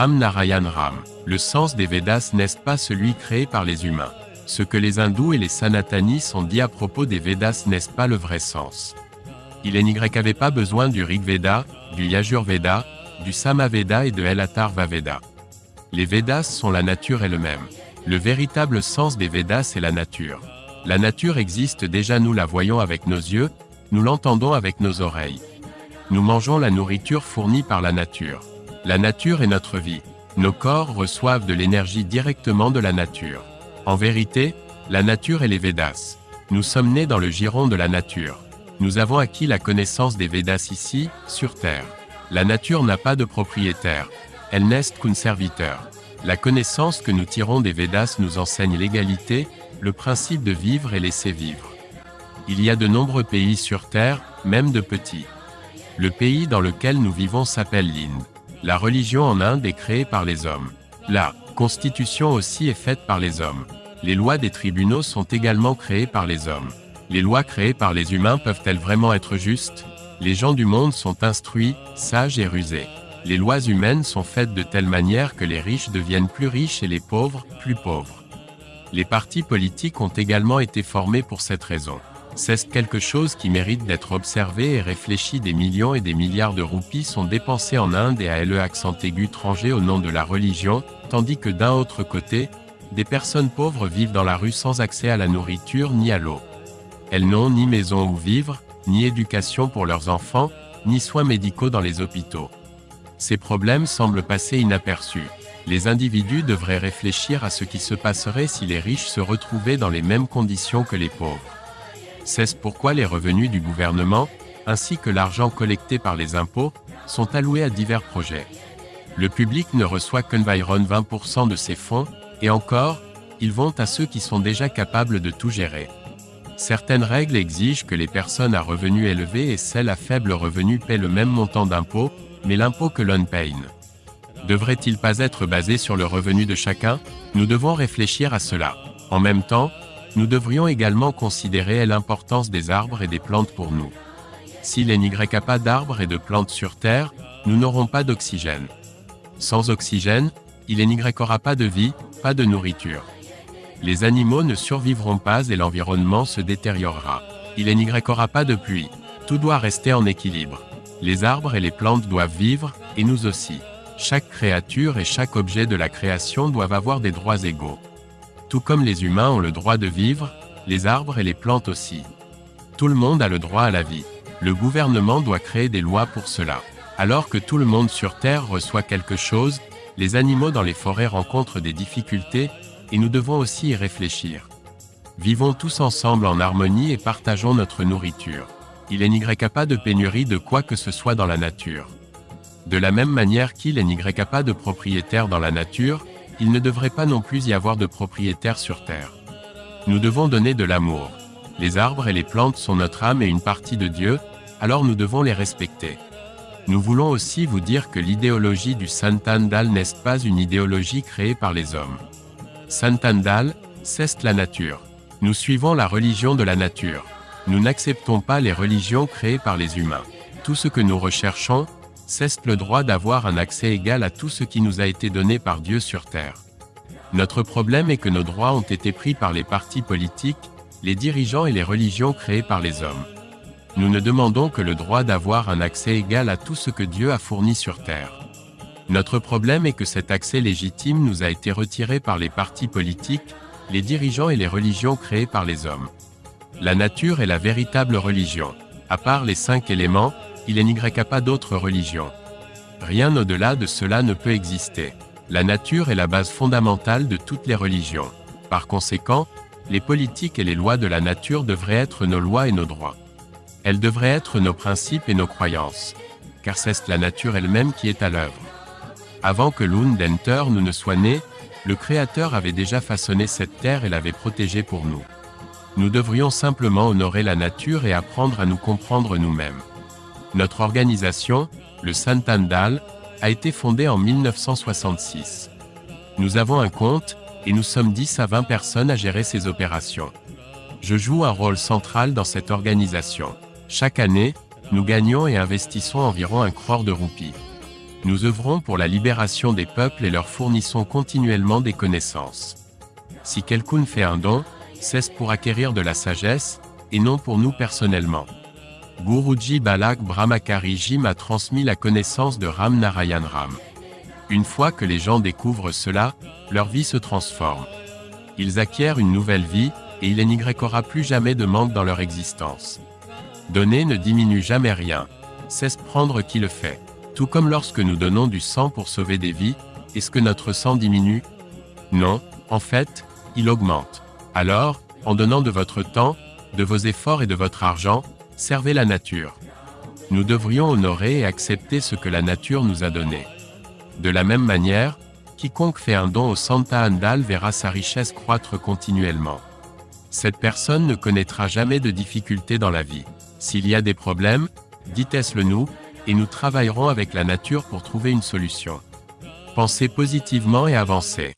Ram Narayan Ram. Le sens des Védas n'est pas celui créé par les humains. Ce que les hindous et les sanatanis ont dit à propos des Védas n'est pas le vrai sens. Il n'y avait pas besoin du Rig Veda, du Yajurveda, du Samaveda et de l'Atharva Veda. Les Védas sont la nature elle-même. Le véritable sens des Védas est la nature. La nature existe déjà, nous la voyons avec nos yeux, nous l'entendons avec nos oreilles. Nous mangeons la nourriture fournie par la nature. La nature est notre vie. Nos corps reçoivent de l'énergie directement de la nature. En vérité, la nature est les Védas. Nous sommes nés dans le giron de la nature. Nous avons acquis la connaissance des Védas ici, sur Terre. La nature n'a pas de propriétaire. Elle n'est qu'un serviteur. La connaissance que nous tirons des Védas nous enseigne l'égalité, le principe de vivre et laisser vivre. Il y a de nombreux pays sur Terre, même de petits. Le pays dans lequel nous vivons s'appelle l'Inde. La religion en Inde est créée par les hommes. La Constitution aussi est faite par les hommes. Les lois des tribunaux sont également créées par les hommes. Les lois créées par les humains peuvent-elles vraiment être justes? Les gens du monde sont instruits, sages et rusés. Les lois humaines sont faites de telle manière que les riches deviennent plus riches et les pauvres, plus pauvres. Les partis politiques ont également été formés pour cette raison. C'est quelque chose qui mérite d'être observé et réfléchi. Des millions et des milliards de roupies sont dépensés en Inde et à l'accent aigu étranger au nom de la religion, tandis que d'un autre côté, des personnes pauvres vivent dans la rue sans accès à la nourriture ni à l'eau. Elles n'ont ni maison où vivre, ni éducation pour leurs enfants, ni soins médicaux dans les hôpitaux. Ces problèmes semblent passer inaperçus. Les individus devraient réfléchir à ce qui se passerait si les riches se retrouvaient dans les mêmes conditions que les pauvres. C'est pourquoi les revenus du gouvernement, ainsi que l'argent collecté par les impôts, sont alloués à divers projets. Le public ne reçoit qu'environ 20% de ces fonds, et encore, ils vont à ceux qui sont déjà capables de tout gérer. Certaines règles exigent que les personnes à revenus élevés et celles à faible revenu paient le même montant d'impôt, mais l'impôt que l'on paye devrait-il pas être basé sur le revenu de chacun? Nous devons réfléchir à cela. En même temps, nous devrions également considérer l'importance des arbres et des plantes pour nous. S'il n'y a pas d'arbres et de plantes sur Terre, nous n'aurons pas d'oxygène. Sans oxygène, il n'y aura pas de vie, pas de nourriture. Les animaux ne survivront pas et l'environnement se détériorera. Il n'y aura pas de pluie. Tout doit rester en équilibre. Les arbres et les plantes doivent vivre, et nous aussi. Chaque créature et chaque objet de la création doivent avoir des droits égaux. Tout comme les humains ont le droit de vivre, les arbres et les plantes aussi. Tout le monde a le droit à la vie. Le gouvernement doit créer des lois pour cela. Alors que tout le monde sur Terre reçoit quelque chose, les animaux dans les forêts rencontrent des difficultés, et nous devons aussi y réfléchir. Vivons tous ensemble en harmonie et partageons notre nourriture. Il n'y a pas de pénurie de quoi que ce soit dans la nature. De la même manière qu'il n'y a pas de propriétaire dans la nature, il ne devrait pas non plus y avoir de propriétaire sur Terre. Nous devons donner de l'amour. Les arbres et les plantes sont notre âme et une partie de Dieu, alors nous devons les respecter. Nous voulons aussi vous dire que l'idéologie du Santandal n'est pas une idéologie créée par les hommes. Santandal, c'est la nature. Nous suivons la religion de la nature. Nous n'acceptons pas les religions créées par les humains. Tout ce que nous recherchons, c'est le droit d'avoir un accès égal à tout ce qui nous a été donné par Dieu sur Terre. Notre problème est que nos droits ont été pris par les partis politiques, les dirigeants et les religions créées par les hommes. Nous ne demandons que le droit d'avoir un accès égal à tout ce que Dieu a fourni sur Terre. Notre problème est que cet accès légitime nous a été retiré par les partis politiques, les dirigeants et les religions créées par les hommes. La nature est la véritable religion. À part les 5 éléments, il n'y a pas d'autre religion. Rien au-delà de cela ne peut exister. La nature est la base fondamentale de toutes les religions. Par conséquent, les politiques et les lois de la nature devraient être nos lois et nos droits. Elles devraient être nos principes et nos croyances. Car c'est la nature elle-même qui est à l'œuvre. Avant que l'Undenter nous ne soit né, le Créateur avait déjà façonné cette terre et l'avait protégée pour nous. Nous devrions simplement honorer la nature et apprendre à nous comprendre nous-mêmes. Notre organisation, le Santandal, a été fondée en 1966. Nous avons un compte, et nous sommes 10 à 20 personnes à gérer ces opérations. Je joue un rôle central dans cette organisation. Chaque année, nous gagnons et investissons environ 1 crore de roupies. Nous œuvrons pour la libération des peuples et leur fournissons continuellement des connaissances. Si quelqu'un fait un don, c'est pour acquérir de la sagesse, et non pour nous personnellement. Guruji Balak Brahmakariji m'a transmis la connaissance de Ram Narayan Ram. Une fois que les gens découvrent cela, leur vie se transforme. Ils acquièrent une nouvelle vie, et il n'y aura plus jamais de manque dans leur existence. Donner ne diminue jamais rien. C'est prendre qui le fait. Tout comme lorsque nous donnons du sang pour sauver des vies, est-ce que notre sang diminue? Non, en fait, il augmente. Alors, en donnant de votre temps, de vos efforts et de votre argent, servez la nature. Nous devrions honorer et accepter ce que la nature nous a donné. De la même manière, quiconque fait un don au Santa Andal verra sa richesse croître continuellement. Cette personne ne connaîtra jamais de difficultés dans la vie. S'il y a des problèmes, dites-le nous, et nous travaillerons avec la nature pour trouver une solution. Pensez positivement et avancez.